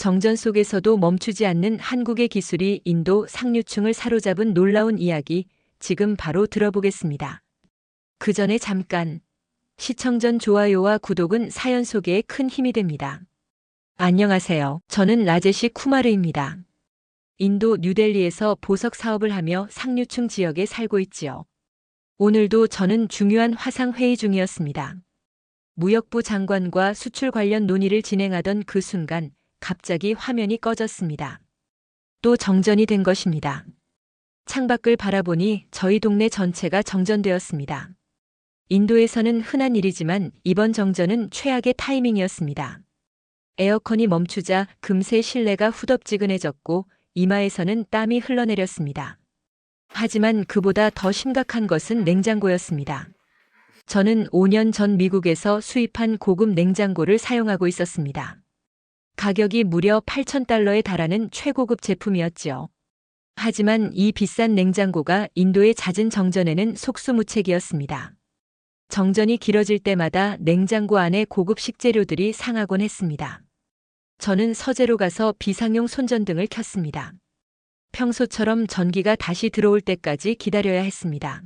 정전 속에서도 멈추지 않는 한국의 기술이 인도 상류층을 사로잡은 놀라운 이야기, 지금 바로 들어보겠습니다. 그 전에 잠깐, 시청 전 좋아요와 구독은 사연 소개에 큰 힘이 됩니다. 안녕하세요. 저는 라제시 쿠마르입니다. 인도 뉴델리에서 보석 사업을 하며 상류층 지역에 살고 있지요. 오늘도 저는 중요한 화상 회의 중이었습니다. 무역부 장관과 수출 관련 논의를 진행하던 그 순간 갑자기 화면이 꺼졌습니다. 또 정전이 된 것입니다. 창밖을 바라보니 저희 동네 전체가 정전되었습니다. 인도에서는 흔한 일이지만 이번 정전은 최악의 타이밍이었습니다. 에어컨이 멈추자 금세 실내가 후덥지근해졌고 이마에서는 땀이 흘러내렸습니다. 하지만 그보다 더 심각한 것은 냉장고였습니다. 저는 5년 전 미국에서 수입한 고급 냉장고를 사용하고 있었습니다. 가격이 무려 8,000달러에 달하는 최고급 제품이었지요. 하지만 이 비싼 냉장고가 인도의 잦은 정전에는 속수무책이었습니다. 정전이 길어질 때마다 냉장고 안에 고급 식재료들이 상하곤 했습니다. 저는 서재로 가서 비상용 손전등을 켰습니다. 평소처럼 전기가 다시 들어올 때까지 기다려야 했습니다.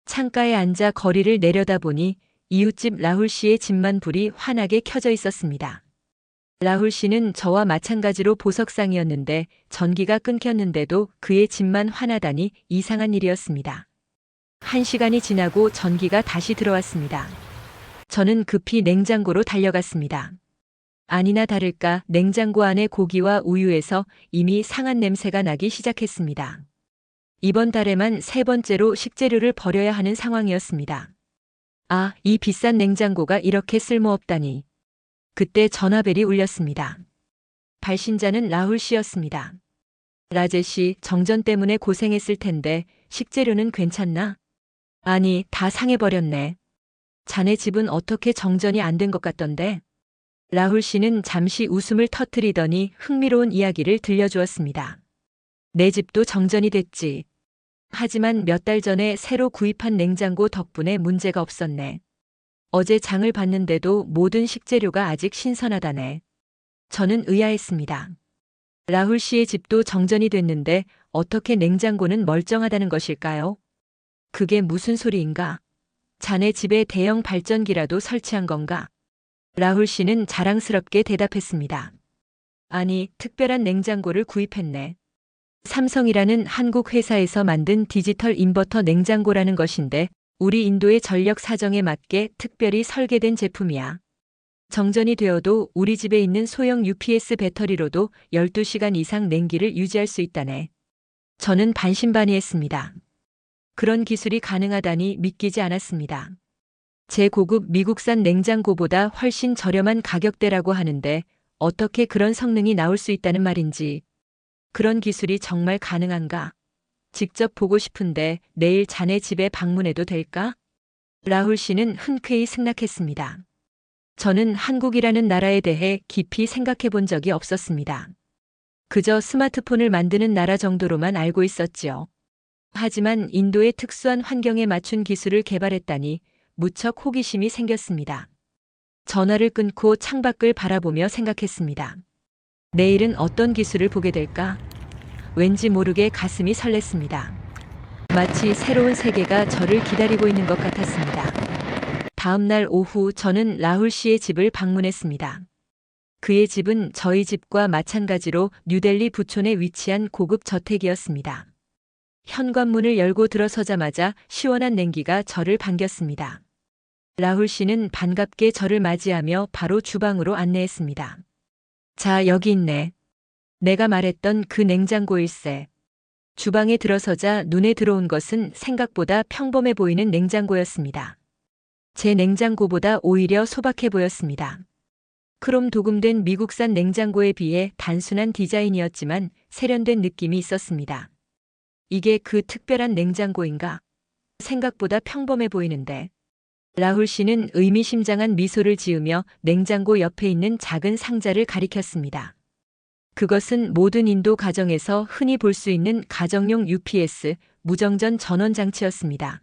창가에 앉아 거리를 내려다보니 이웃집 라훌 씨의 집만 불이 환하게 켜져 있었습니다. 라훌 씨는 저와 마찬가지로 보석상이었는데 전기가 끊겼는데도 그의 집만 환하다니 이상한 일이었습니다. 1시간이 지나고 전기가 다시 들어왔습니다. 저는 급히 냉장고로 달려갔습니다. 아니나 다를까 냉장고 안의 고기와 우유에서 이미 상한 냄새가 나기 시작했습니다. 이번 달에만 3번째로 식재료를 버려야 하는 상황이었습니다. 아, 이 비싼 냉장고가 이렇게 쓸모없다니. 그때 전화벨이 울렸습니다. 발신자는 라훌 씨였습니다. 라제시, 정전 때문에 고생했을 텐데 식재료는 괜찮나? 아니, 다 상해버렸네. 자네 집은 어떻게 정전이 안 된 것 같던데? 라훌 씨는 잠시 웃음을 터뜨리더니 흥미로운 이야기를 들려주었습니다. 내 집도 정전이 됐지. 하지만 몇 달 전에 새로 구입한 냉장고 덕분에 문제가 없었네. 어제 장을 봤는데도 모든 식재료가 아직 신선하다네. 저는 의아했습니다. 라훌 씨의 집도 정전이 됐는데 어떻게 냉장고는 멀쩡하다는 것일까요? 그게 무슨 소리인가? 자네 집에 대형 발전기라도 설치한 건가? 라훌 씨는 자랑스럽게 대답했습니다. 아니, 특별한 냉장고를 구입했네. 삼성이라는 한국 회사에서 만든 디지털 인버터 냉장고라는 것인데 우리 인도의 전력 사정에 맞게 특별히 설계된 제품이야. 정전이 되어도 우리 집에 있는 소형 UPS 배터리로도 12시간 이상 냉기를 유지할 수 있다네. 저는 반신반의했습니다. 그런 기술이 가능하다니 믿기지 않았습니다. 제고급 미국산 냉장고보다 훨씬 저렴한 가격대라고 하는데 어떻게 그런 성능이 나올 수 있다는 말인지. 그런 기술이 정말 가능한가? 직접 보고 싶은데 내일 자네 집에 방문해도 될까? 라훌 씨는 흔쾌히 승낙했습니다. 저는 한국이라는 나라에 대해 깊이 생각해 본 적이 없었습니다. 그저 스마트폰을 만드는 나라 정도로만 알고 있었지요. 하지만 인도의 특수한 환경에 맞춘 기술을 개발했다니 무척 호기심이 생겼습니다. 전화를 끊고 창밖을 바라보며 생각했습니다. 내일은 어떤 기술을 보게 될까? 왠지 모르게 가슴이 설렜습니다. 마치 새로운 세계가 저를 기다리고 있는 것 같았습니다. 다음 날 오후 저는 라훌 씨의 집을 방문했습니다. 그의 집은 저희 집과 마찬가지로 뉴델리 부촌에 위치한 고급 저택이었습니다. 현관문을 열고 들어서자마자 시원한 냉기가 저를 반겼습니다. 라훌 씨는 반갑게 저를 맞이하며 바로 주방으로 안내했습니다. 자, 여기 있네. 내가 말했던 그 냉장고일세. 주방에 들어서자 눈에 들어온 것은 생각보다 평범해 보이는 냉장고였습니다. 제 냉장고보다 오히려 소박해 보였습니다. 크롬 도금된 미국산 냉장고에 비해 단순한 디자인이었지만 세련된 느낌이 있었습니다. 이게 그 특별한 냉장고인가? 생각보다 평범해 보이는데. 라훌 씨는 의미심장한 미소를 지으며 냉장고 옆에 있는 작은 상자를 가리켰습니다. 그것은 모든 인도 가정에서 흔히 볼 수 있는 가정용 UPS, 무정전 전원 장치였습니다.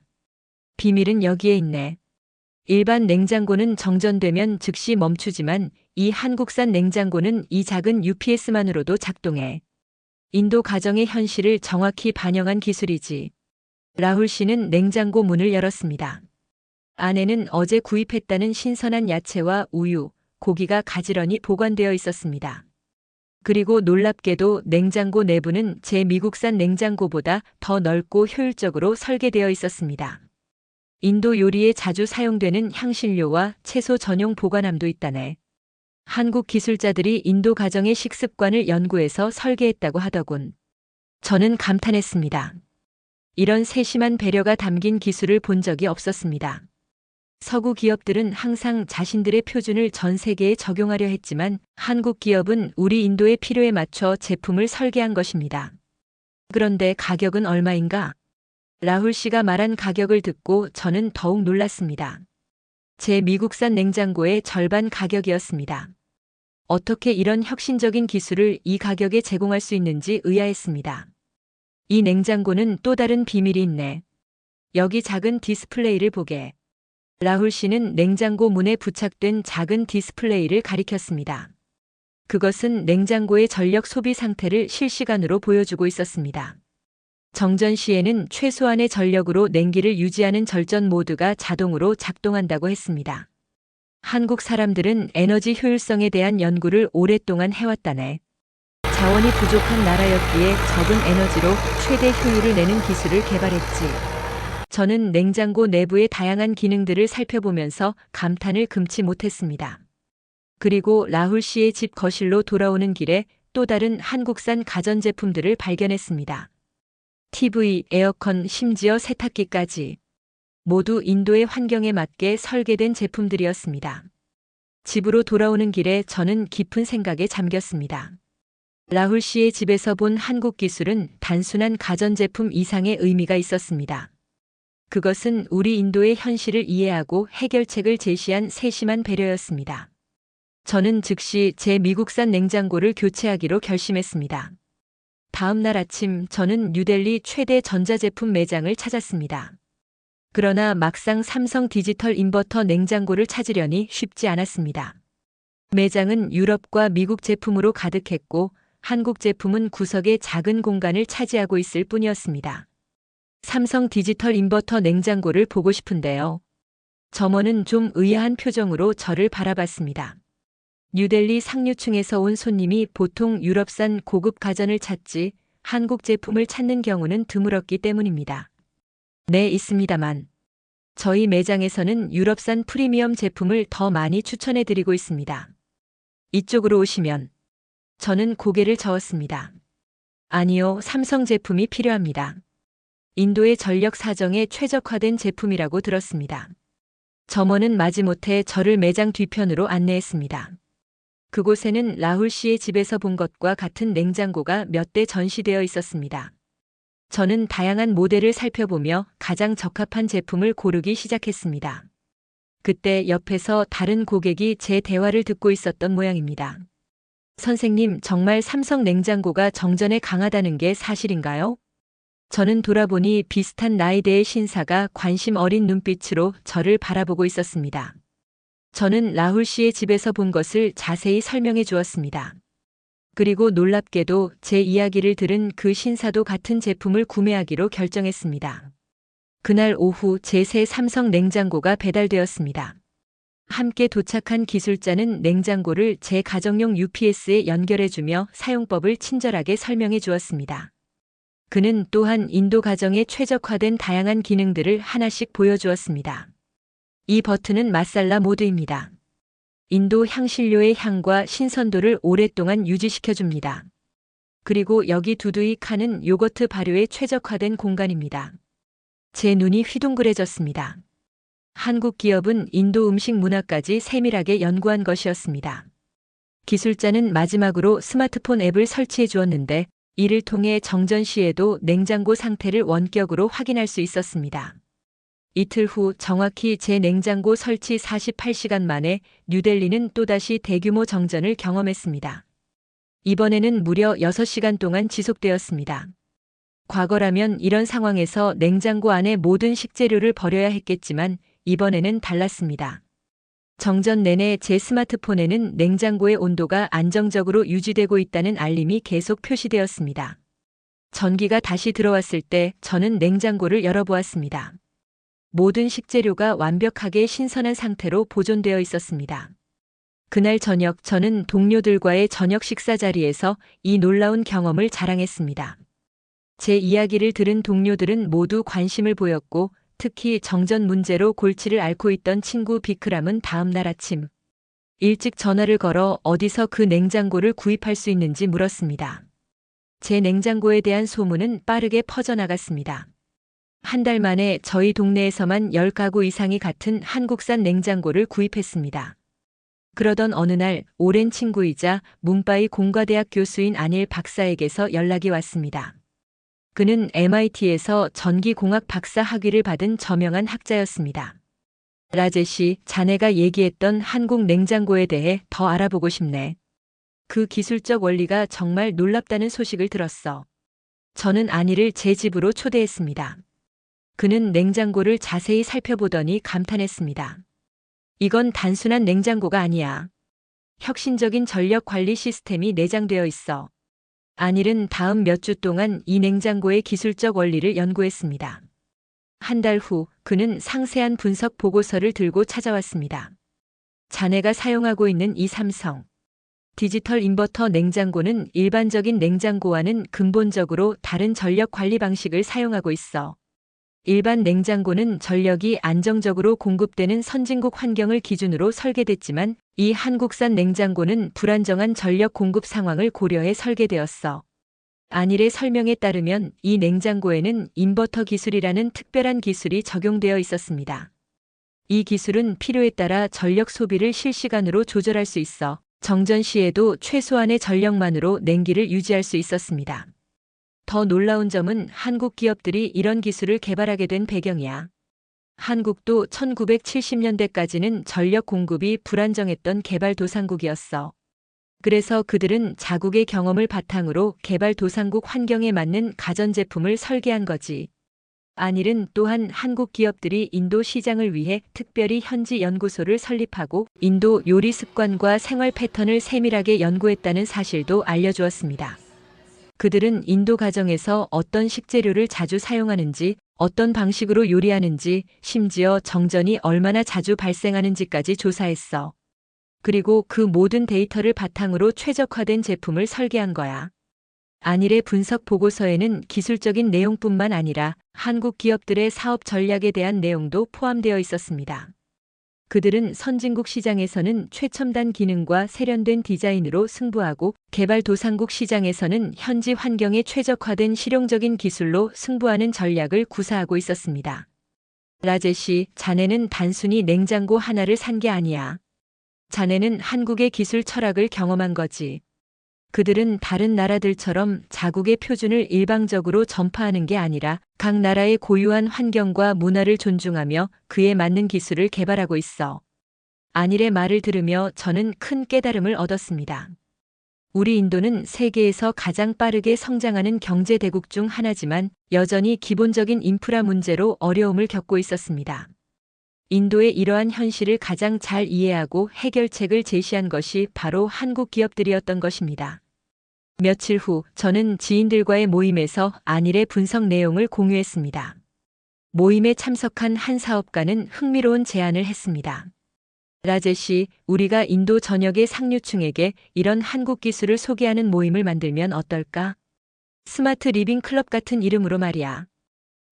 비밀은 여기에 있네. 일반 냉장고는 정전되면 즉시 멈추지만 이 한국산 냉장고는 이 작은 UPS만으로도 작동해 인도 가정의 현실을 정확히 반영한 기술이지. 라훌 씨는 냉장고 문을 열었습니다. 안에는 어제 구입했다는 신선한 야채와 우유, 고기가 가지런히 보관되어 있었습니다. 그리고 놀랍게도 냉장고 내부는 제 미국산 냉장고보다 더 넓고 효율적으로 설계되어 있었습니다. 인도 요리에 자주 사용되는 향신료와 채소 전용 보관함도 있다네. 한국 기술자들이 인도 가정의 식습관을 연구해서 설계했다고 하더군. 저는 감탄했습니다. 이런 세심한 배려가 담긴 기술을 본 적이 없었습니다. 서구 기업들은 항상 자신들의 표준을 전 세계에 적용하려 했지만 한국 기업은 우리 인도의 필요에 맞춰 제품을 설계한 것입니다. 그런데 가격은 얼마인가? 라훌 씨가 말한 가격을 듣고 저는 더욱 놀랐습니다. 제 미국산 냉장고의 절반 가격이었습니다. 어떻게 이런 혁신적인 기술을 이 가격에 제공할 수 있는지 의아했습니다. 이 냉장고는 또 다른 비밀이 있네. 여기 작은 디스플레이를 보게. 라훌 씨는 냉장고 문에 부착된 작은 디스플레이를 가리켰습니다. 그것은 냉장고의 전력 소비 상태를 실시간으로 보여주고 있었습니다. 정전 시에는 최소한의 전력으로 냉기를 유지하는 절전 모드가 자동으로 작동한다고 했습니다. 한국 사람들은 에너지 효율성에 대한 연구를 오랫동안 해왔다네. 자원이 부족한 나라였기에 적은 에너지로 최대 효율을 내는 기술을 개발했지. 저는 냉장고 내부의 다양한 기능들을 살펴보면서 감탄을 금치 못했습니다. 그리고 라훌 씨의 집 거실로 돌아오는 길에 또 다른 한국산 가전제품들을 발견했습니다. TV, 에어컨, 심지어 세탁기까지. 모두 인도의 환경에 맞게 설계된 제품들이었습니다. 집으로 돌아오는 길에 저는 깊은 생각에 잠겼습니다. 라훌 씨의 집에서 본 한국 기술은 단순한 가전제품 이상의 의미가 있었습니다. 그것은 우리 인도의 현실을 이해하고 해결책을 제시한 세심한 배려였습니다. 저는 즉시 제 미국산 냉장고를 교체하기로 결심했습니다. 다음 날 아침 저는 뉴델리 최대 전자제품 매장을 찾았습니다. 그러나 막상 삼성 디지털 인버터 냉장고를 찾으려니 쉽지 않았습니다. 매장은 유럽과 미국 제품으로 가득했고 한국 제품은 구석의 작은 공간을 차지하고 있을 뿐이었습니다. 삼성 디지털 인버터 냉장고를 보고 싶은데요. 점원은 좀 의아한 표정으로 저를 바라봤습니다. 뉴델리 상류층에서 온 손님이 보통 유럽산 고급 가전을 찾지 한국 제품을 찾는 경우는 드물었기 때문입니다. 네, 있습니다만. 저희 매장에서는 유럽산 프리미엄 제품을 더 많이 추천해드리고 있습니다. 이쪽으로 오시면. 저는 고개를 저었습니다. 아니요, 삼성 제품이 필요합니다. 인도의 전력 사정에 최적화된 제품이라고 들었습니다. 점원은 마지못해 저를 매장 뒤편으로 안내했습니다. 그곳에는 라훌 씨의 집에서 본 것과 같은 냉장고가 몇 대 전시되어 있었습니다. 저는 다양한 모델을 살펴보며 가장 적합한 제품을 고르기 시작했습니다. 그때 옆에서 다른 고객이 제 대화를 듣고 있었던 모양입니다. 선생님, 정말 삼성 냉장고가 정전에 강하다는 게 사실인가요? 저는 돌아보니 비슷한 나이대의 신사가 관심 어린 눈빛으로 저를 바라보고 있었습니다. 저는 라훌 씨의 집에서 본 것을 자세히 설명해 주었습니다. 그리고 놀랍게도 제 이야기를 들은 그 신사도 같은 제품을 구매하기로 결정했습니다. 그날 오후 제 새 삼성 냉장고가 배달되었습니다. 함께 도착한 기술자는 냉장고를 제 가정용 UPS에 연결해주며 사용법을 친절하게 설명해 주었습니다. 그는 또한 인도 가정에 최적화된 다양한 기능들을 하나씩 보여주었습니다. 이 버튼은 마살라 모드입니다. 인도 향신료의 향과 신선도를 오랫동안 유지시켜줍니다. 그리고 여기 두두이 칸은 요거트 발효에 최적화된 공간입니다. 제 눈이 휘둥그레졌습니다. 한국 기업은 인도 음식 문화까지 세밀하게 연구한 것이었습니다. 기술자는 마지막으로 스마트폰 앱을 설치해 주었는데 이를 통해 정전 시에도 냉장고 상태를 원격으로 확인할 수 있었습니다. 이틀 후 정확히 제 냉장고 설치 48시간 만에 뉴델리는 또다시 대규모 정전을 경험했습니다. 이번에는 무려 6시간 동안 지속되었습니다. 과거라면 이런 상황에서 냉장고 안의 모든 식재료를 버려야 했겠지만 이번에는 달랐습니다. 정전 내내 제 스마트폰에는 냉장고의 온도가 안정적으로 유지되고 있다는 알림이 계속 표시되었습니다. 전기가 다시 들어왔을 때 저는 냉장고를 열어보았습니다. 모든 식재료가 완벽하게 신선한 상태로 보존되어 있었습니다. 그날 저녁 저는 동료들과의 저녁 식사 자리에서 이 놀라운 경험을 자랑했습니다. 제 이야기를 들은 동료들은 모두 관심을 보였고 특히 정전 문제로 골치를 앓고 있던 친구 비크람은 다음 날 아침 일찍 전화를 걸어 어디서 그 냉장고를 구입할 수 있는지 물었습니다. 제 냉장고에 대한 소문은 빠르게 퍼져나갔습니다. 한 달 만에 저희 동네에서만 10가구 이상이 같은 한국산 냉장고를 구입했습니다. 그러던 어느 날 오랜 친구이자 문바이 공과대학 교수인 안일 박사에게서 연락이 왔습니다. 그는 MIT에서 전기공학 박사 학위를 받은 저명한 학자였습니다. 라제시, 자네가 얘기했던 한국 냉장고에 대해 더 알아보고 싶네. 그 기술적 원리가 정말 놀랍다는 소식을 들었어. 저는 안일을 제 집으로 초대했습니다. 그는 냉장고를 자세히 살펴보더니 감탄했습니다. 이건 단순한 냉장고가 아니야. 혁신적인 전력 관리 시스템이 내장되어 있어. 안일은 다음 몇 주 동안 이 냉장고의 기술적 원리를 연구했습니다. 한 달 후 그는 상세한 분석 보고서를 들고 찾아왔습니다. 자네가 사용하고 있는 이 삼성 디지털 인버터 냉장고는 일반적인 냉장고와는 근본적으로 다른 전력 관리 방식을 사용하고 있어. 일반 냉장고는 전력이 안정적으로 공급되는 선진국 환경을 기준으로 설계됐지만 이 한국산 냉장고는 불안정한 전력 공급 상황을 고려해 설계되었어. 안일의 설명에 따르면 이 냉장고에는 인버터 기술이라는 특별한 기술이 적용되어 있었습니다. 이 기술은 필요에 따라 전력 소비를 실시간으로 조절할 수 있어 정전 시에도 최소한의 전력만으로 냉기를 유지할 수 있었습니다. 더 놀라운 점은 한국 기업들이 이런 기술을 개발하게 된 배경이야. 한국도 1970년대까지는 전력 공급이 불안정했던 개발도상국이었어. 그래서 그들은 자국의 경험을 바탕으로 개발도상국 환경에 맞는 가전제품을 설계한 거지. 안일은 또한 한국 기업들이 인도 시장을 위해 특별히 현지 연구소를 설립하고 인도 요리 습관과 생활 패턴을 세밀하게 연구했다는 사실도 알려주었습니다. 그들은 인도 가정에서 어떤 식재료를 자주 사용하는지, 어떤 방식으로 요리하는지, 심지어 정전이 얼마나 자주 발생하는지까지 조사했어. 그리고 그 모든 데이터를 바탕으로 최적화된 제품을 설계한 거야. 안일의 분석 보고서에는 기술적인 내용뿐만 아니라 한국 기업들의 사업 전략에 대한 내용도 포함되어 있었습니다. 그들은 선진국 시장에서는 최첨단 기능과 세련된 디자인으로 승부하고 개발도상국 시장에서는 현지 환경에 최적화된 실용적인 기술로 승부하는 전략을 구사하고 있었습니다. 라제시, 자네는 단순히 냉장고 하나를 산 게 아니야. 자네는 한국의 기술 철학을 경험한 거지. 그들은 다른 나라들처럼 자국의 표준을 일방적으로 전파하는 게 아니라 각 나라의 고유한 환경과 문화를 존중하며 그에 맞는 기술을 개발하고 있어. 안일의 말을 들으며 저는 큰 깨달음을 얻었습니다. 우리 인도는 세계에서 가장 빠르게 성장하는 경제 대국 중 하나지만 여전히 기본적인 인프라 문제로 어려움을 겪고 있었습니다. 인도의 이러한 현실을 가장 잘 이해하고 해결책을 제시한 것이 바로 한국 기업들이었던 것입니다. 며칠 후 저는 지인들과의 모임에서 안일의 분석 내용을 공유했습니다. 모임에 참석한 한 사업가는 흥미로운 제안을 했습니다. 라제시, 우리가 인도 전역의 상류층에게 이런 한국 기술을 소개하는 모임을 만들면 어떨까? 스마트 리빙 클럽 같은 이름으로 말이야.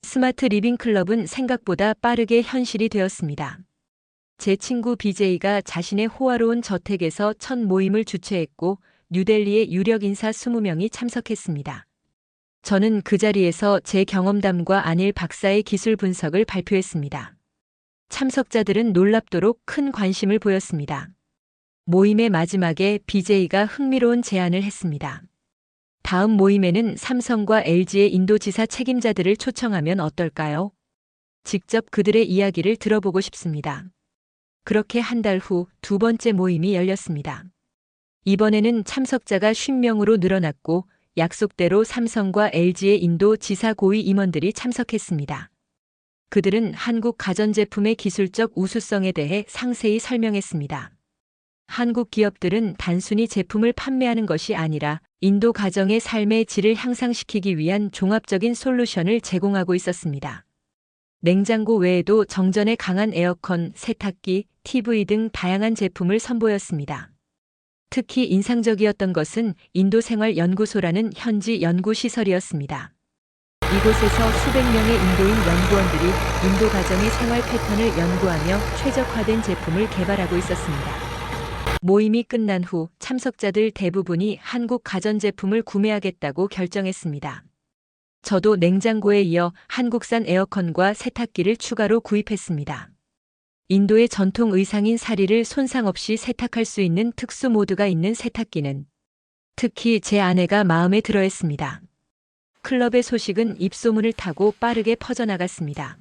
스마트 리빙 클럽은 생각보다 빠르게 현실이 되었습니다. 제 친구 BJ가 자신의 호화로운 저택에서 첫 모임을 주최했고 뉴델리의 유력 인사 20명이 참석했습니다. 저는 그 자리에서 제 경험담과 안일 박사의 기술 분석을 발표했습니다. 참석자들은 놀랍도록 큰 관심을 보였습니다. 모임의 마지막에 BJ가 흥미로운 제안을 했습니다. 다음 모임에는 삼성과 LG의 인도지사 책임자들을 초청하면 어떨까요? 직접 그들의 이야기를 들어보고 싶습니다. 그렇게 한 달 후 두 번째 모임이 열렸습니다. 이번에는 참석자가 50명으로 늘어났고 약속대로 삼성과 LG의 인도 지사 고위 임원들이 참석했습니다. 그들은 한국 가전제품의 기술적 우수성에 대해 상세히 설명했습니다. 한국 기업들은 단순히 제품을 판매하는 것이 아니라 인도 가정의 삶의 질을 향상시키기 위한 종합적인 솔루션을 제공하고 있었습니다. 냉장고 외에도 정전에 강한 에어컨, 세탁기, TV 등 다양한 제품을 선보였습니다. 특히 인상적이었던 것은 인도생활연구소라는 현지 연구시설이었습니다. 이곳에서 수백 명의 인도인 연구원들이 인도 가정의 생활 패턴을 연구하며 최적화된 제품을 개발하고 있었습니다. 모임이 끝난 후 참석자들 대부분이 한국 가전제품을 구매하겠다고 결정했습니다. 저도 냉장고에 이어 한국산 에어컨과 세탁기를 추가로 구입했습니다. 인도의 전통 의상인 사리를 손상 없이 세탁할 수 있는 특수 모드가 있는 세탁기는 특히 제 아내가 마음에 들어했습니다. 클럽의 소식은 입소문을 타고 빠르게 퍼져나갔습니다.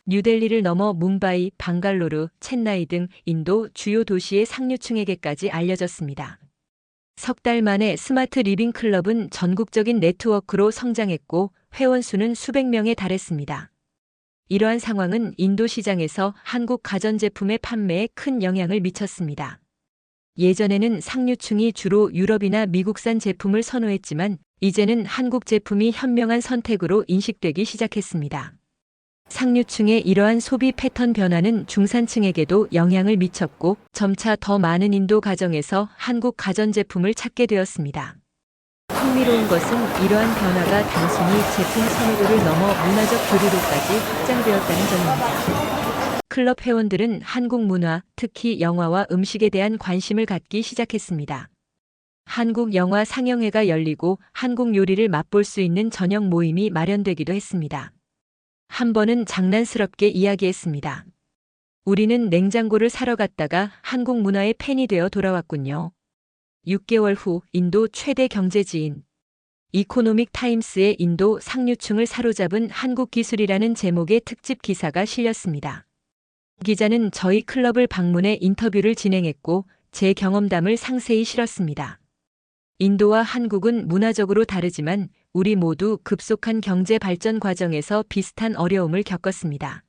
뉴델리를 넘어 뭄바이, 방갈로르, 첸나이 등 인도 주요 도시의 상류층에게까지 알려졌습니다. 석 달 만에 스마트 리빙 클럽은 전국적인 네트워크로 성장했고 회원 수는 수백 명에 달했습니다. 이러한 상황은 인도 시장에서 한국 가전제품의 판매에 큰 영향을 미쳤습니다. 예전에는 상류층이 주로 유럽이나 미국산 제품을 선호했지만 이제는 한국 제품이 현명한 선택으로 인식되기 시작했습니다. 상류층의 이러한 소비 패턴 변화는 중산층에게도 영향을 미쳤고 점차 더 많은 인도 가정에서 한국 가전제품을 찾게 되었습니다. 흥미로운 것은 이러한 변화가 단순히 제품 선호도를 넘어 문화적 교류로까지 확장되었다는 점입니다. 클럽 회원들은 한국 문화, 특히 영화와 음식에 대한 관심을 갖기 시작했습니다. 한국 영화 상영회가 열리고 한국 요리를 맛볼 수 있는 저녁 모임이 마련되기도 했습니다. 한 번은 장난스럽게 이야기했습니다. 우리는 냉장고를 사러 갔다가 한국 문화의 팬이 되어 돌아왔군요. 6개월 후 인도 최대 경제지인 이코노믹 타임스의 인도 상류층을 사로잡은 한국 기술이라는 제목의 특집 기사가 실렸습니다. 기자는 저희 클럽을 방문해 인터뷰를 진행했고 제 경험담을 상세히 실었습니다. 인도와 한국은 문화적으로 다르지만 우리 모두 급속한 경제 발전 과정에서 비슷한 어려움을 겪었습니다.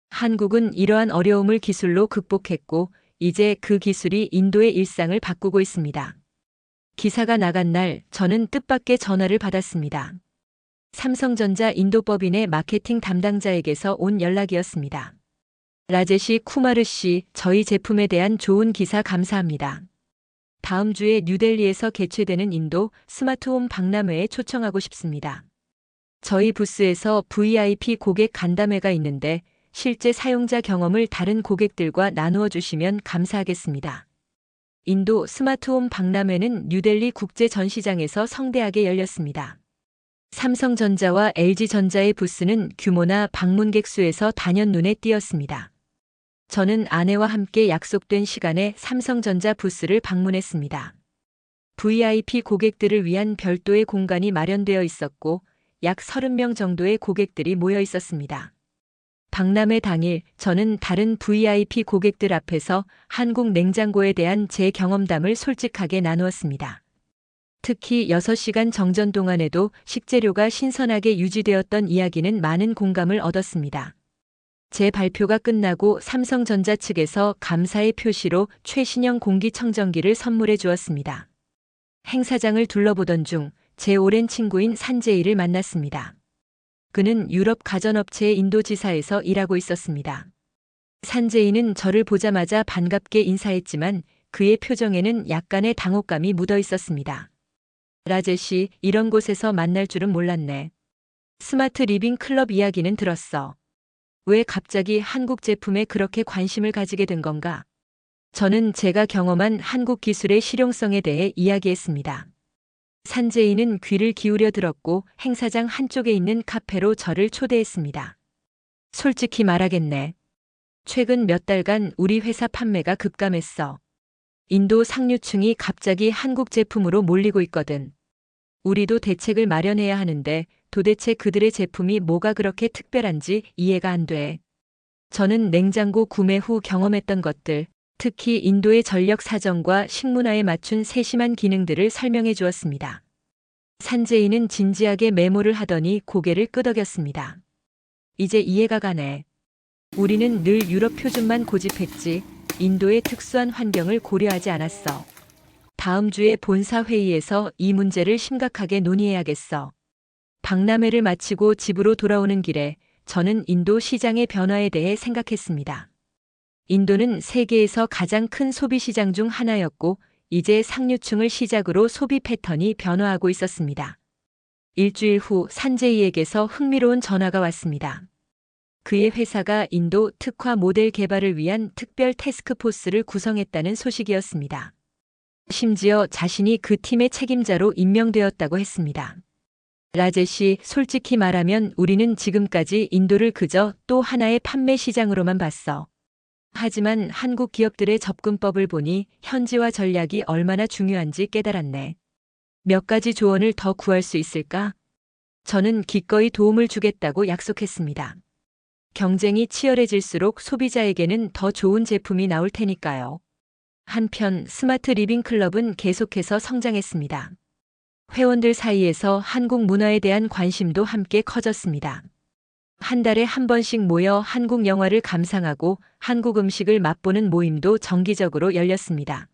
한국은 이러한 어려움을 기술로 극복했고 이제 그 기술이 인도의 일상을 바꾸고 있습니다. 기사가 나간 날 저는 뜻밖의 전화를 받았습니다. 삼성전자 인도법인의 마케팅 담당자에게서 온 연락이었습니다. 라제시 쿠마르 씨, 저희 제품에 대한 좋은 기사 감사합니다. 다음 주에 뉴델리에서 개최되는 인도 스마트홈 박람회에 초청하고 싶습니다. 저희 부스에서 VIP 고객 간담회가 있는데 실제 사용자 경험을 다른 고객들과 나누어 주시면 감사하겠습니다. 인도 스마트홈 박람회는 뉴델리 국제 전시장에서 성대하게 열렸습니다. 삼성전자와 LG전자의 부스는 규모나 방문객 수에서 단연 눈에 띄었습니다. 저는 아내와 함께 약속된 시간에 삼성전자 부스를 방문했습니다. VIP 고객들을 위한 별도의 공간이 마련되어 있었고 약 30명 정도의 고객들이 모여 있었습니다. 박람회 당일 저는 다른 VIP 고객들 앞에서 한국 냉장고에 대한 제 경험담을 솔직하게 나누었습니다. 특히 6시간 정전 동안에도 식재료가 신선하게 유지되었던 이야기는 많은 공감을 얻었습니다. 제 발표가 끝나고 삼성전자 측에서 감사의 표시로 최신형 공기청정기를 선물해 주었습니다. 행사장을 둘러보던 중 제 오랜 친구인 산제이를 만났습니다. 그는 유럽 가전업체의 인도지사에서 일하고 있었습니다. 산제이는 저를 보자마자 반갑게 인사했지만 그의 표정에는 약간의 당혹감이 묻어 있었습니다. 라제시, 이런 곳에서 만날 줄은 몰랐네. 스마트 리빙 클럽 이야기는 들었어. 왜 갑자기 한국 제품에 그렇게 관심을 가지게 된 건가? 저는 제가 경험한 한국 기술의 실용성에 대해 이야기했습니다. 산제이는 귀를 기울여 들었고 행사장 한쪽에 있는 카페로 저를 초대했습니다. 솔직히 말하겠네. 최근 몇 달간 우리 회사 판매가 급감했어. 인도 상류층이 갑자기 한국 제품으로 몰리고 있거든. 우리도 대책을 마련해야 하는데 도대체 그들의 제품이 뭐가 그렇게 특별한지 이해가 안 돼. 저는 냉장고 구매 후 경험했던 것들, 특히 인도의 전력 사정과 식문화에 맞춘 세심한 기능들을 설명해 주었습니다. 산제이는 진지하게 메모를 하더니 고개를 끄덕였습니다. 이제 이해가 가네. 우리는 늘 유럽 표준만 고집했지 인도의 특수한 환경을 고려하지 않았어. 다음 주에 본사 회의에서 이 문제를 심각하게 논의해야겠어. 박람회를 마치고 집으로 돌아오는 길에 저는 인도 시장의 변화에 대해 생각했습니다. 인도는 세계에서 가장 큰 소비 시장 중 하나였고 이제 상류층을 시작으로 소비 패턴이 변화하고 있었습니다. 일주일 후 산제이에게서 흥미로운 전화가 왔습니다. 그의 회사가 인도 특화 모델 개발을 위한 특별 태스크포스를 구성했다는 소식이었습니다. 심지어 자신이 그 팀의 책임자로 임명되었다고 했습니다. 라제시, 솔직히 말하면 우리는 지금까지 인도를 그저 또 하나의 판매 시장으로만 봤어. 하지만 한국 기업들의 접근법을 보니 현지화 전략이 얼마나 중요한지 깨달았네. 몇 가지 조언을 더 구할 수 있을까? 저는 기꺼이 도움을 주겠다고 약속했습니다. 경쟁이 치열해질수록 소비자에게는 더 좋은 제품이 나올 테니까요. 한편 스마트 리빙 클럽은 계속해서 성장했습니다. 회원들 사이에서 한국 문화에 대한 관심도 함께 커졌습니다. 한 달에 한 번씩 모여 한국 영화를 감상하고 한국 음식을 맛보는 모임도 정기적으로 열렸습니다.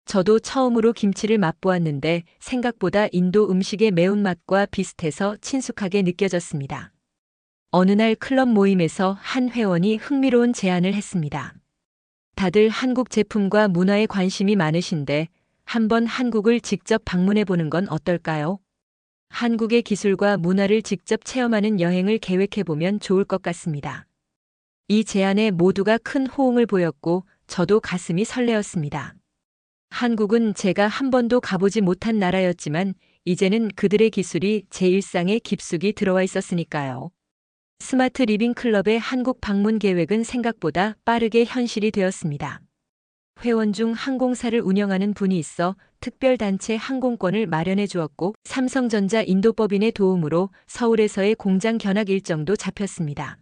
저도 처음으로 김치를 맛보았는데 생각보다 인도 음식의 매운맛과 비슷해서 친숙하게 느껴졌습니다. 어느 날 클럽 모임에서 한 회원이 흥미로운 제안을 했습니다. 다들 한국 제품과 문화에 관심이 많으신데 한번 한국을 직접 방문해 보는 건 어떨까요? 한국의 기술과 문화를 직접 체험하는 여행을 계획해 보면 좋을 것 같습니다. 이 제안에 모두가 큰 호응을 보였고 저도 가슴이 설레었습니다. 한국은 제가 한 번도 가보지 못한 나라였지만 이제는 그들의 기술이 제 일상에 깊숙이 들어와 있었으니까요. 스마트 리빙 클럽의 한국 방문 계획은 생각보다 빠르게 현실이 되었습니다. 회원 중 항공사를 운영하는 분이 있어 특별단체 항공권을 마련해 주었고 삼성전자 인도법인의 도움으로 서울에서의 공장 견학 일정도 잡혔습니다.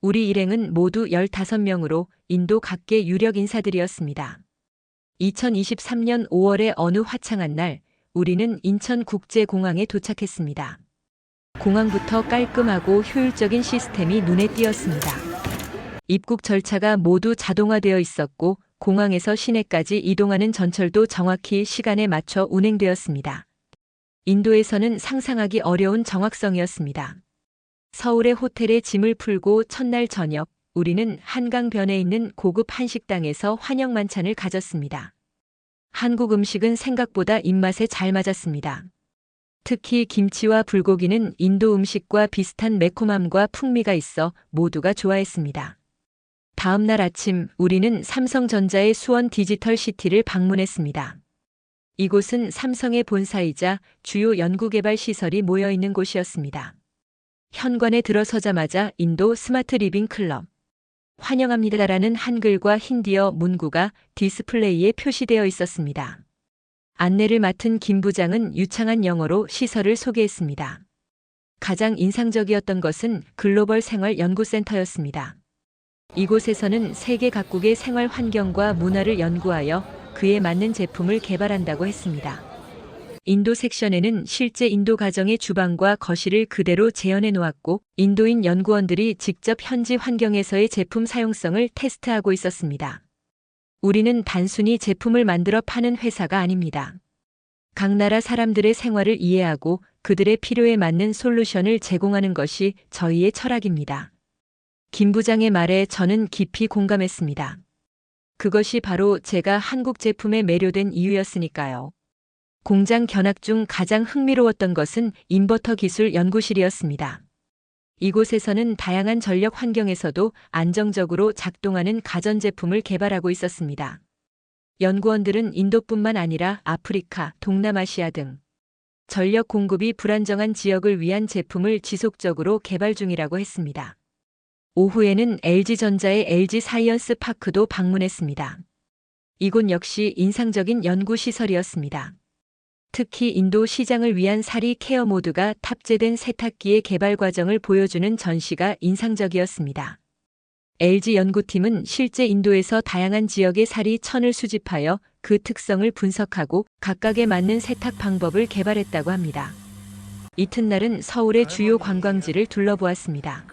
우리 일행은 모두 15명으로 인도 각계 유력 인사들이었습니다. 2023년 5월의 어느 화창한 날 우리는 인천국제공항에 도착했습니다. 공항부터 깔끔하고 효율적인 시스템이 눈에 띄었습니다. 입국 절차가 모두 자동화되어 있었고 공항에서 시내까지 이동하는 전철도 정확히 시간에 맞춰 운행되었습니다. 인도에서는 상상하기 어려운 정확성이었습니다. 서울의 호텔에 짐을 풀고 첫날 저녁, 우리는 한강변에 있는 고급 한식당에서 환영 만찬을 가졌습니다. 한국 음식은 생각보다 입맛에 잘 맞았습니다. 특히 김치와 불고기는 인도 음식과 비슷한 매콤함과 풍미가 있어 모두가 좋아했습니다. 다음 날 아침 우리는 삼성전자의 수원 디지털시티를 방문했습니다. 이곳은 삼성의 본사이자 주요 연구개발 시설이 모여있는 곳이었습니다. 현관에 들어서자마자 인도 스마트 리빙 클럽 환영합니다라는 한글과 힌디어 문구가 디스플레이에 표시되어 있었습니다. 안내를 맡은 김 부장은 유창한 영어로 시설을 소개했습니다. 가장 인상적이었던 것은 글로벌 생활 연구센터였습니다. 이곳에서는 세계 각국의 생활 환경과 문화를 연구하여 그에 맞는 제품을 개발한다고 했습니다. 인도 섹션에는 실제 인도 가정의 주방과 거실을 그대로 재현해 놓았고 인도인 연구원들이 직접 현지 환경에서의 제품 사용성을 테스트하고 있었습니다. 우리는 단순히 제품을 만들어 파는 회사가 아닙니다. 각 나라 사람들의 생활을 이해하고 그들의 필요에 맞는 솔루션을 제공하는 것이 저희의 철학입니다. 김 부장의 말에 저는 깊이 공감했습니다. 그것이 바로 제가 한국 제품에 매료된 이유였으니까요. 공장 견학 중 가장 흥미로웠던 것은 인버터 기술 연구실이었습니다. 이곳에서는 다양한 전력 환경에서도 안정적으로 작동하는 가전제품을 개발하고 있었습니다. 연구원들은 인도뿐만 아니라 아프리카, 동남아시아 등 전력 공급이 불안정한 지역을 위한 제품을 지속적으로 개발 중이라고 했습니다. 오후에는 LG전자의 LG 사이언스 파크도 방문했습니다. 이곳 역시 인상적인 연구시설이었습니다. 특히 인도 시장을 위한 사리 케어 모드가 탑재된 세탁기의 개발 과정을 보여주는 전시가 인상적이었습니다. LG 연구팀은 실제 인도에서 다양한 지역의 사리 천을 수집하여 그 특성을 분석하고 각각에 맞는 세탁 방법을 개발했다고 합니다. 이튿날은 서울의 주요 관광지를 둘러보았습니다.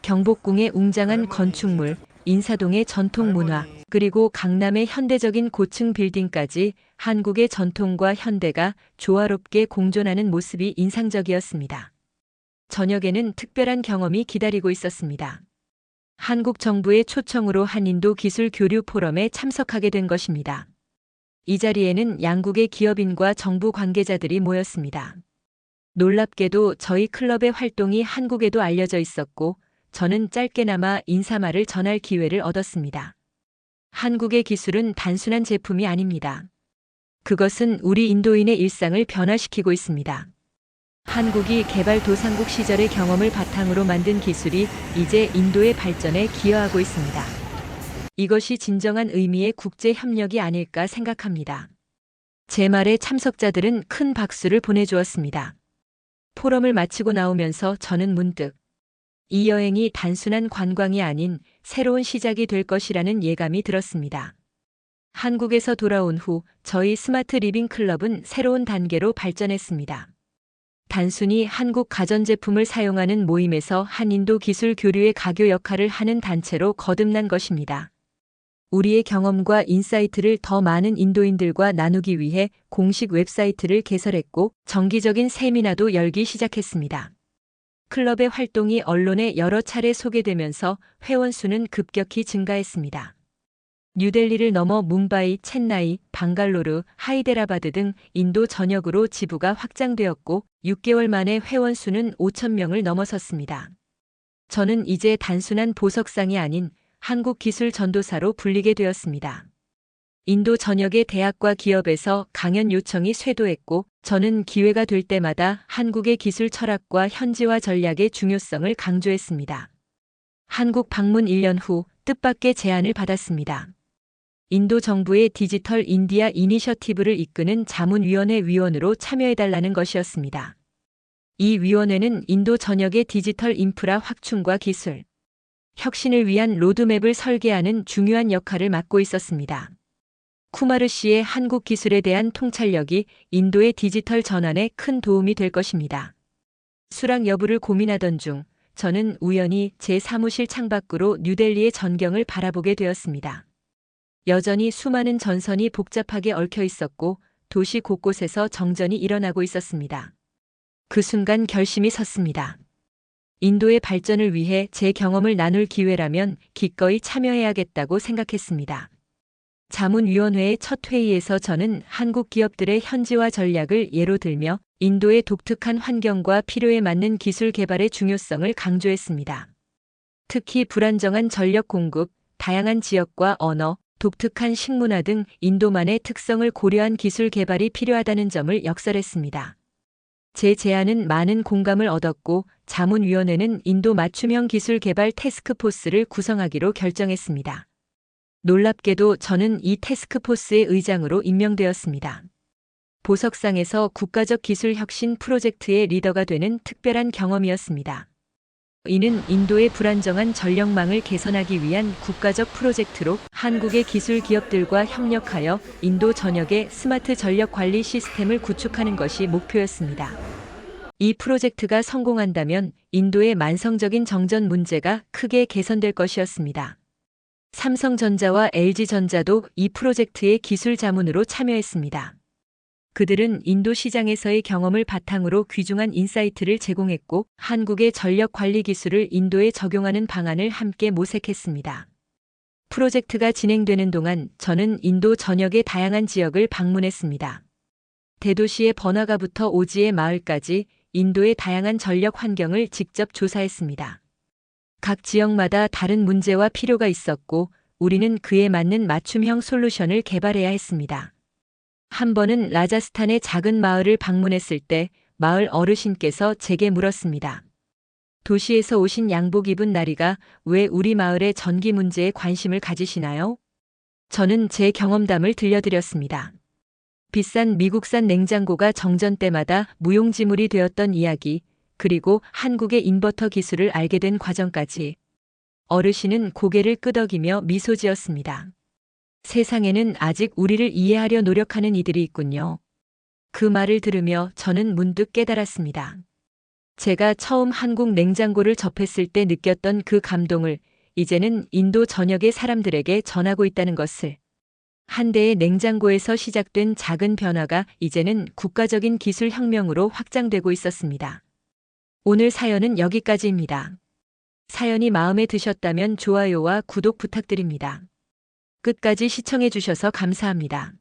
경복궁의 웅장한 건축물, 인사동의 전통 문화, 그리고 강남의 현대적인 고층 빌딩까지 한국의 전통과 현대가 조화롭게 공존하는 모습이 인상적이었습니다. 저녁에는 특별한 경험이 기다리고 있었습니다. 한국 정부의 초청으로 한인도 기술 교류 포럼에 참석하게 된 것입니다. 이 자리에는 양국의 기업인과 정부 관계자들이 모였습니다. 놀랍게도 저희 클럽의 활동이 한국에도 알려져 있었고, 저는 짧게나마 인사말을 전할 기회를 얻었습니다. 한국의 기술은 단순한 제품이 아닙니다. 그것은 우리 인도인의 일상을 변화시키고 있습니다. 한국이 개발도상국 시절의 경험을 바탕으로 만든 기술이 이제 인도의 발전에 기여하고 있습니다. 이것이 진정한 의미의 국제 협력이 아닐까 생각합니다. 제 말에 참석자들은 큰 박수를 보내주었습니다. 포럼을 마치고 나오면서 저는 문득 이 여행이 단순한 관광이 아닌 새로운 시작이 될 것이라는 예감이 들었습니다. 한국에서 돌아온 후 저희 스마트 리빙 클럽은 새로운 단계로 발전했습니다. 단순히 한국 가전제품을 사용하는 모임에서 한인도 기술 교류의 가교 역할을 하는 단체로 거듭난 것입니다. 우리의 경험과 인사이트를 더 많은 인도인들과 나누기 위해 공식 웹사이트를 개설했고 정기적인 세미나도 열기 시작했습니다. 클럽의 활동이 언론에 여러 차례 소개되면서 회원 수는 급격히 증가했습니다. 뉴델리를 넘어 뭄바이, 첸나이, 방갈로르, 하이데라바드 등 인도 전역으로 지부가 확장되었고 6개월 만에 회원 수는 5,000명을 넘어섰습니다. 저는 이제 단순한 보석상이 아닌 한국 기술 전도사로 불리게 되었습니다. 인도 전역의 대학과 기업에서 강연 요청이 쇄도했고 저는 기회가 될 때마다 한국의 기술 철학과 현지화 전략의 중요성을 강조했습니다. 한국 방문 1년 후 뜻밖의 제안을 받았습니다. 인도 정부의 디지털 인디아 이니셔티브를 이끄는 자문위원회 위원으로 참여해달라는 것이었습니다. 이 위원회는 인도 전역의 디지털 인프라 확충과 기술, 혁신을 위한 로드맵을 설계하는 중요한 역할을 맡고 있었습니다. 쿠마르 씨의 한국 기술에 대한 통찰력이 인도의 디지털 전환에 큰 도움이 될 것입니다. 수락 여부를 고민하던 중 저는 우연히 제 사무실 창밖으로 뉴델리의 전경을 바라보게 되었습니다. 여전히 수많은 전선이 복잡하게 얽혀 있었고 도시 곳곳에서 정전이 일어나고 있었습니다. 그 순간 결심이 섰습니다. 인도의 발전을 위해 제 경험을 나눌 기회라면 기꺼이 참여해야겠다고 생각했습니다. 자문위원회의 첫 회의에서 저는 한국 기업들의 현지화 전략을 예로 들며 인도의 독특한 환경과 필요에 맞는 기술 개발의 중요성을 강조했습니다. 특히 불안정한 전력 공급, 다양한 지역과 언어, 독특한 식문화 등 인도만의 특성을 고려한 기술 개발이 필요하다는 점을 역설했습니다. 제 제안은 많은 공감을 얻었고 자문위원회는 인도 맞춤형 기술 개발 태스크포스를 구성하기로 결정했습니다. 놀랍게도 저는 이 태스크포스의 의장으로 임명되었습니다. 보석상에서 국가적 기술 혁신 프로젝트의 리더가 되는 특별한 경험이었습니다. 이는 인도의 불안정한 전력망을 개선하기 위한 국가적 프로젝트로 한국의 기술 기업들과 협력하여 인도 전역의 스마트 전력 관리 시스템을 구축하는 것이 목표였습니다. 이 프로젝트가 성공한다면 인도의 만성적인 정전 문제가 크게 개선될 것이었습니다. 삼성전자와 LG전자도 이 프로젝트의 기술 자문으로 참여했습니다. 그들은 인도 시장에서의 경험을 바탕으로 귀중한 인사이트를 제공했고 한국의 전력 관리 기술을 인도에 적용하는 방안을 함께 모색했습니다. 프로젝트가 진행되는 동안 저는 인도 전역의 다양한 지역을 방문했습니다. 대도시의 번화가부터 오지의 마을까지 인도의 다양한 전력 환경을 직접 조사했습니다. 각 지역마다 다른 문제와 필요가 있었고 우리는 그에 맞는 맞춤형 솔루션을 개발해야 했습니다. 한 번은 라자스탄의 작은 마을을 방문했을 때 마을 어르신께서 제게 물었습니다. 도시에서 오신 양복 입은 나리가 왜 우리 마을의 전기 문제에 관심을 가지시나요? 저는 제 경험담을 들려드렸습니다. 비싼 미국산 냉장고가 정전 때마다 무용지물이 되었던 이야기, 그리고 한국의 인버터 기술을 알게 된 과정까지. 어르신은 고개를 끄덕이며 미소 지었습니다. 세상에는 아직 우리를 이해하려 노력하는 이들이 있군요. 그 말을 들으며 저는 문득 깨달았습니다. 제가 처음 한국 냉장고를 접했을 때 느꼈던 그 감동을 이제는 인도 전역의 사람들에게 전하고 있다는 것을. 한 대의 냉장고에서 시작된 작은 변화가 이제는 국가적인 기술 혁명으로 확장되고 있었습니다. 오늘 사연은 여기까지입니다. 사연이 마음에 드셨다면 좋아요와 구독 부탁드립니다. 끝까지 시청해 주셔서 감사합니다.